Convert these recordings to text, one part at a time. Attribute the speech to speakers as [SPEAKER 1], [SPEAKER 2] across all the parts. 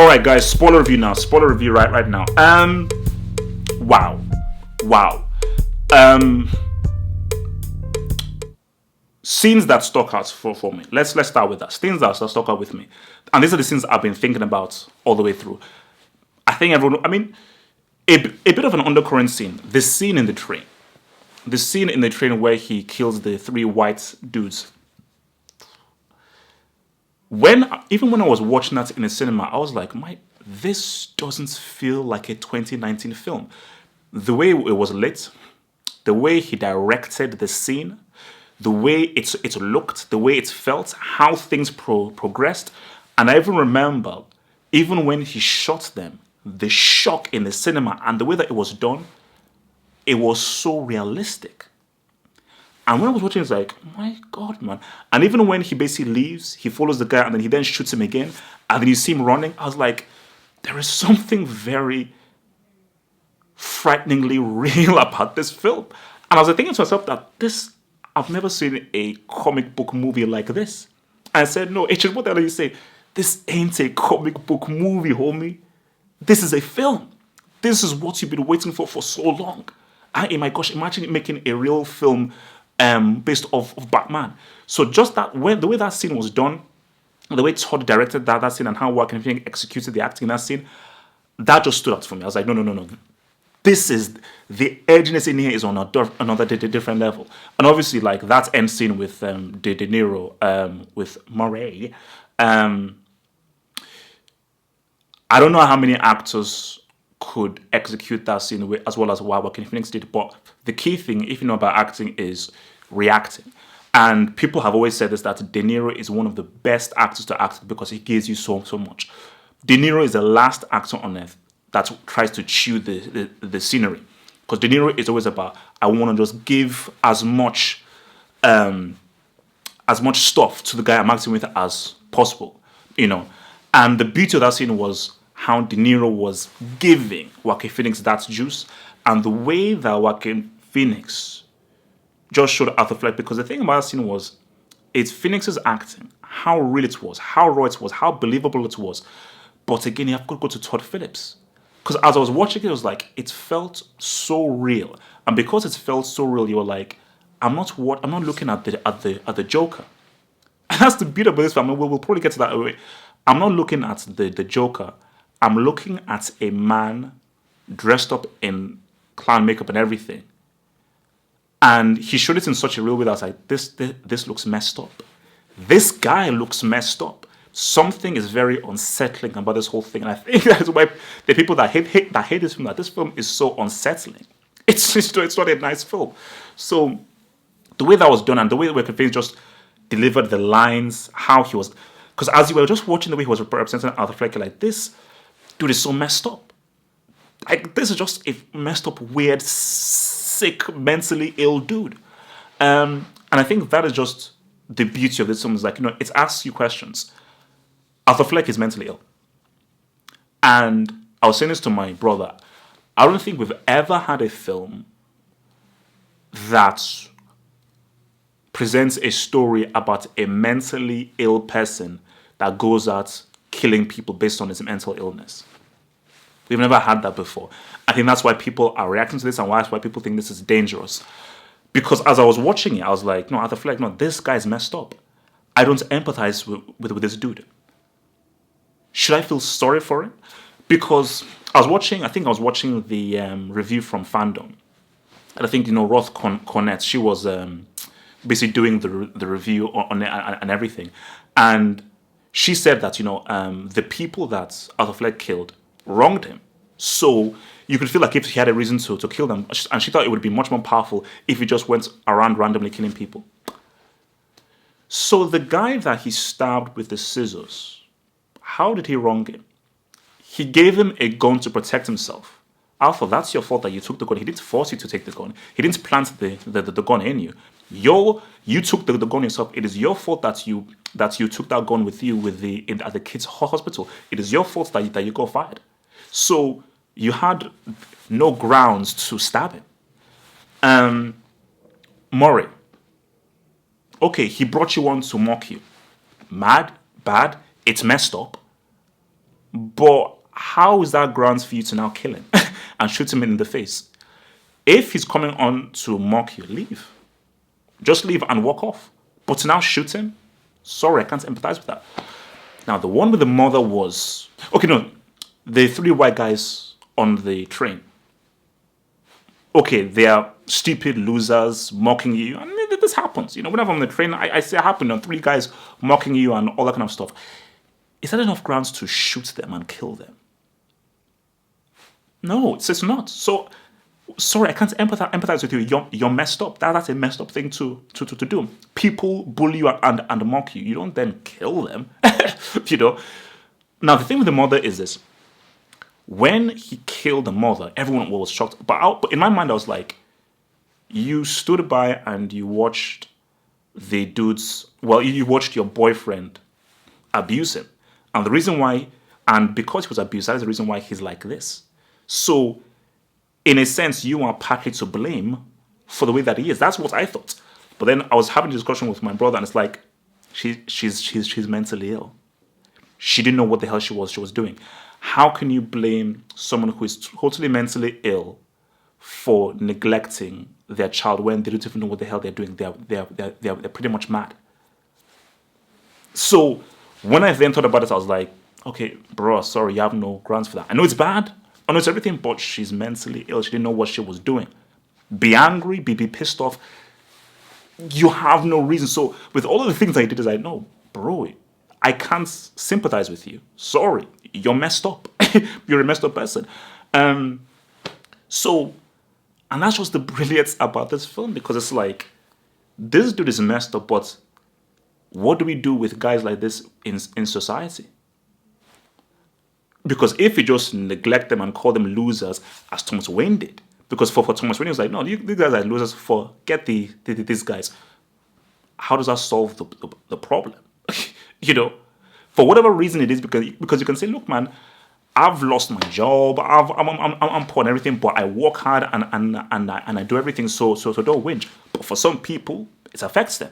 [SPEAKER 1] All right, guys. Spoiler review now. Spoiler review right now. Wow. Um, Scenes that stuck out for me. Let's start with that. Scenes that stuck out with me, and these are the scenes I've been thinking about all the way through. I think everyone. I mean, a bit of an undercurrent scene. The scene in the train. The scene in the train where he kills the three white dudes. Even when I was watching that in a cinema, I was like, this doesn't feel like a 2019 film. The way it was lit, the way he directed the scene, the way it looked, the way it felt, how things progressed. And I even remember, even when he shot them, the shock in the cinema and the way that it was done, it was so realistic. And when I was watching, it's like, my God, man. And even when he basically leaves, he follows the guy and then he then shoots him again. And then you see him running. I was like, there is something very frighteningly real about this film. And I was thinking to myself that I've never seen a comic book movie like this. And I said, no, H, what the hell are you saying? This ain't a comic book movie, homie. This is a film. This is what you've been waiting for so long. Oh my gosh, imagine making a real film based off of Batman. So just the way that scene was done, the way Todd directed that scene and how Joaquin Phoenix executed the acting in that scene, that just stood out for me. I was like, no. This is, the edginess in here is on another different level. And obviously, like, that end scene with De Niro, with Murray, I don't know how many actors could execute that scene as well as what Joaquin Phoenix did. But the key thing, if you know about acting, is reacting. And people have always said this, that De Niro is one of the best actors to act because he gives you so much. De Niro is the last actor on earth that tries to chew the scenery. Because De Niro is always about, I want to just give as much stuff to the guy I'm acting with as possible, you know. And the beauty of that scene was how De Niro was giving Joaquin Phoenix that juice, and the way that Joaquin Phoenix just showed Arthur Fleck. Because the thing about that scene was, it's Phoenix's acting, how real it was, how raw it was, how believable it was. But again, you have to go to Todd Phillips. Because as I was watching it, it was like, it felt so real. And because it felt so real, you were like, I'm not looking at the Joker. And that's the beauty about this film. We'll probably get to that away. I'm not looking at the Joker. I'm looking at a man dressed up in clown makeup and everything. And he showed it in such a real way that I was like, this looks messed up. This guy looks messed up. Something is very unsettling about this whole thing. And I think that's why the people that hate this film, that this film is so unsettling. It's not a nice film. So the way that was done and the way that Joaquin Phoenix just delivered the lines, how he was, because as you were just watching the way he was representing Arthur Fleck, like, this dude is so messed up. Like, this is just a messed up, weird, sick, mentally ill dude. And I think that is just the beauty of this film, is like, you know, it asks you questions. Arthur Fleck is mentally ill. And I was saying this to my brother. I don't think we've ever had a film that presents a story about a mentally ill person that goes out killing people based on his mental illness. We've never had that before. I think that's why people are reacting to this, and that's why people think this is dangerous. Because as I was watching it, I was like, no, Arthur Fleck, no, this guy's messed up. I don't empathize with this dude. Should I feel sorry for him? Because I was watching the review from Fandom. And I think, you know, Roth Cornett, she was basically doing the review on it and everything. And she said that, you know, the people that Arthur Fleck killed wronged him. So you could feel like if he had a reason to kill them. And she thought it would be much more powerful if he just went around randomly killing people. So the guy that he stabbed with the scissors, how did he wrong him? He gave him a gun to protect himself. Alpha, that's your fault that you took the gun. He didn't force you to take the gun. He didn't plant the gun in you. You took the gun yourself. It is your fault that you took that gun with you at the kids' hospital. It is your fault that you got fired. So you had no grounds to stab him. Murray. Okay, he brought you on to mock you. Mad, bad, it's messed up. But how is that grounds for you to now kill him and shoot him in the face? If he's coming on to mock you, leave. Just leave and walk off. But to now shoot him, sorry, I can't empathize with that. Now, the one with the mother was okay. No, the three white guys on the train. Okay, they are stupid losers mocking you. I mean, this happens. Whenever I'm on the train, I see it happen. Three guys mocking you and all that kind of stuff. Is that enough grounds to shoot them and kill them? No, it's not. So, sorry, I can't empathize with you. You're messed up. That's a messed up thing to do. People bully you and mock you. You don't then kill them. you know. Now, the thing with the mother is this. When he killed the mother, everyone was shocked. But in my mind, I was like, you stood by and you watched the dudes. Well, you watched your boyfriend abuse him, and the reason why, and because he was abused, that is the reason why he's like this. So, in a sense, you are partly to blame for the way that he is. That's what I thought. But then I was having a discussion with my brother, and it's like, she's mentally ill. She didn't know what the hell she was doing. How can you blame someone who is totally mentally ill for neglecting their child when they don't even know what the hell they're doing? They're pretty much mad. So when I then thought about it, I was like, okay, bro, sorry, you have no grounds for that. I know it's bad. I know it's everything, but she's mentally ill. She didn't know what she was doing. Be angry, be pissed off. You have no reason. So with all of the things I did, is like, no, bro, I can't sympathize with you. Sorry, you're messed up. You're a messed up person. So, and that's just the brilliance about this film, because it's like, this dude is messed up, but what do we do with guys like this in society? Because if you just neglect them and call them losers, as Thomas Wayne did, because for Thomas Wayne, he was like, no, these guys are losers, forget these guys. How does that solve the problem? For whatever reason it is, because you can say, look, man, I've lost my job, I'm poor and everything, but I work hard and I do everything, so don't whinge. But for some people, it affects them.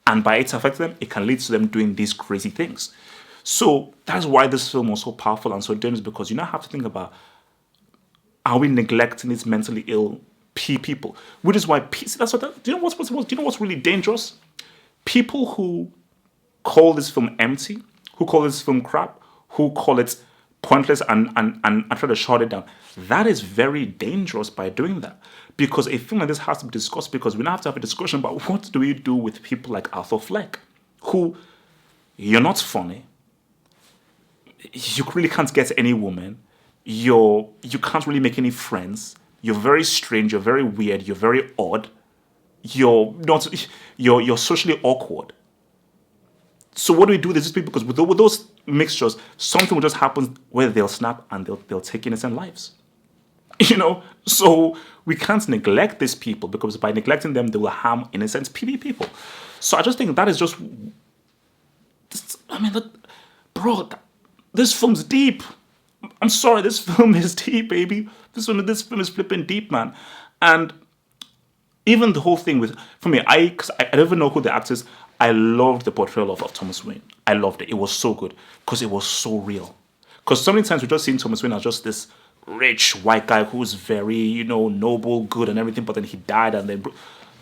[SPEAKER 1] And by it affecting them, it can lead to them doing these crazy things. So that's why this film was so powerful and so dangerous, because you now have to think about, are we neglecting these mentally ill people? Which is why, do you know what's really dangerous? People who call this film empty, who call this film crap, who call it pointless and try to shut it down. That is very dangerous by doing that. Because a film like this has to be discussed, because we now have to have a discussion about what do we do with people like Arthur Fleck, who, you're not funny, you really can't get any woman, you can't really make any friends, you're very strange, you're very weird, you're very odd, you're socially awkward. So what do we do with these people? Because with those mixtures, something will just happen where they'll snap and they'll take innocent lives. So we can't neglect these people, because by neglecting them, they will harm innocent people. So I just think that is just, this film's deep. I'm sorry, this film is deep, baby. This film is flipping deep, man. And even the whole thing for me, because I don't even know who the actors. I loved the portrayal of Thomas Wayne. I loved it. It was so good because it was so real. Because so many times we just seen Thomas Wayne as just this rich white guy who's very, noble, good, and everything. But then he died,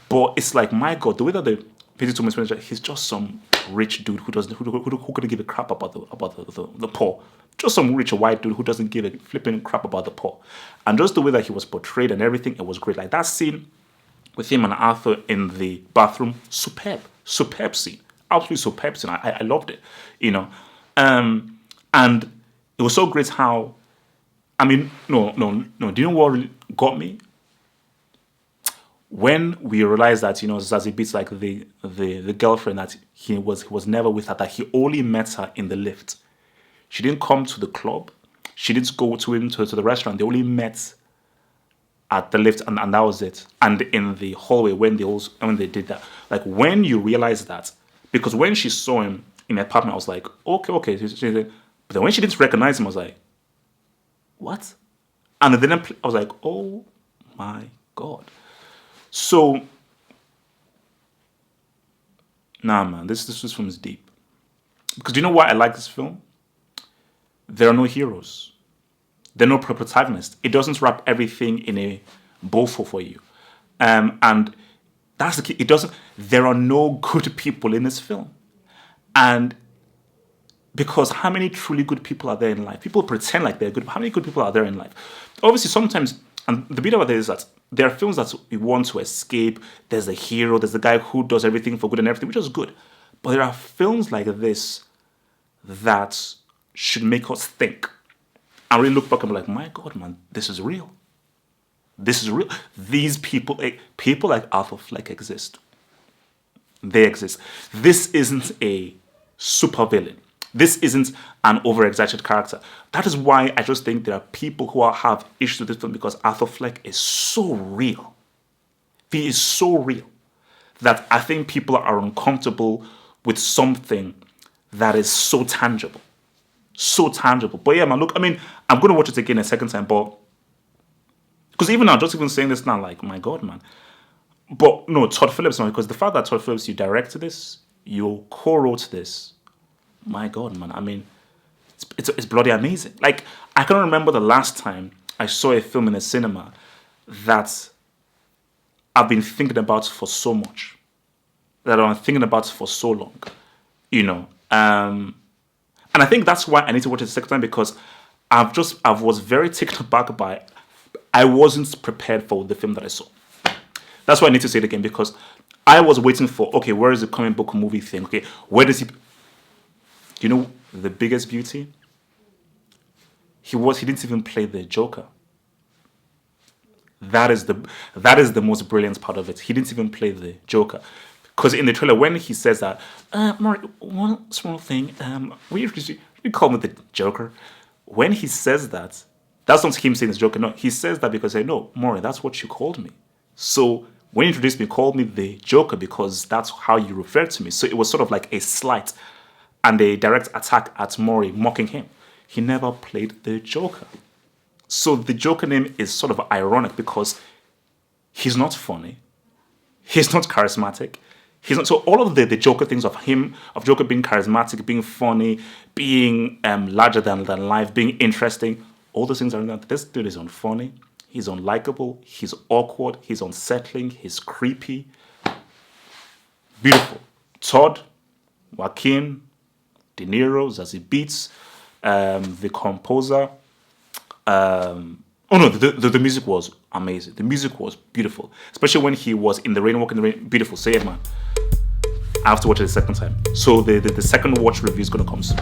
[SPEAKER 1] but it's like, my God, the way that they painted Thomas Wayne, he's just some rich dude who couldn't give a crap about the poor. Just some rich white dude who doesn't give a flipping crap about the poor. And just the way that he was portrayed and everything, it was great. Like that scene with him and Arthur in the bathroom, superb scene, absolutely superb scene. I loved it, and it was so great how, no. Do you know what really got me? When we realized that Zazie Beetz, like the girlfriend that he was never with her, that he only met her in the lift. She didn't come to the club. She didn't go to him to the restaurant. They only met at the lift, and that was it. And in the hallway when they did that, like when you realize that, because when she saw him in the apartment, I was like, okay. But then when she didn't recognize him, I was like, what? And then I was like, oh my God. So, nah, man, this film is deep. Because do you know why I like this film? there are no heroes. There are no protagonists. It doesn't wrap everything in a bow for you. And that's the key. It doesn't. There are no good people in this film, and because how many truly good people are there in life? People pretend like they're good, but how many good people are there in life? Obviously, sometimes, and the bit about it is that there are films that we want to escape. There's the hero, there's the guy who does everything for good and everything, which is good. But there are films like this that should make us think and really look back and be like, my God, man, this is real. This is real. These people, people like Arthur Fleck exist. They exist. This isn't a supervillain. This isn't an over-exaggerated character. That is why I just think there are people who have issues with this film because Arthur Fleck is so real. He is so real that I think people are uncomfortable with something that is so tangible. So tangible. But yeah, man, look, I mean, I'm going to watch it again a second time, but because even now, just even saying this now, like, my God, man. But no, Todd Phillips, man, because the fact that Todd Phillips, you directed this, you co-wrote this, my God, man. I mean, it's bloody amazing. Like, I can't remember the last time I saw a film in a cinema that I've been thinking about for so much, that I'm thinking about for so long, you know. And I think that's why I need to watch it a second time because I was very taken aback by. I wasn't prepared for the film that I saw. That's why I need to say it again because I was waiting for, okay, where is the comic book movie thing? Okay, where does he... You know the biggest beauty? He didn't even play the Joker. That is the most brilliant part of it. He didn't even play the Joker. Because in the trailer, when he says that, Maury, one small thing, we call me the Joker. When he says that, that's not him saying it's Joker. No, he says that because I know, Maury, that's what you called me. So when you introduced me, called me the Joker because that's how you referred to me. So it was sort of like a slight and a direct attack at Maury, mocking him. He never played the Joker. So the Joker name is sort of ironic because he's not funny. He's not charismatic. He's not. So all of the Joker things of Joker being charismatic, being funny, being larger than life, being interesting, all those things are not. This dude is unfunny. He's unlikable. He's awkward. He's unsettling. He's creepy. Beautiful. Todd, Joaquin, De Niro, Zazie Beetz, the composer. The music was amazing. The music was beautiful, especially when he was in the rain, walking in the rain. Beautiful. So yeah, man, I have to watch it a second time. So the second watch review is gonna come soon.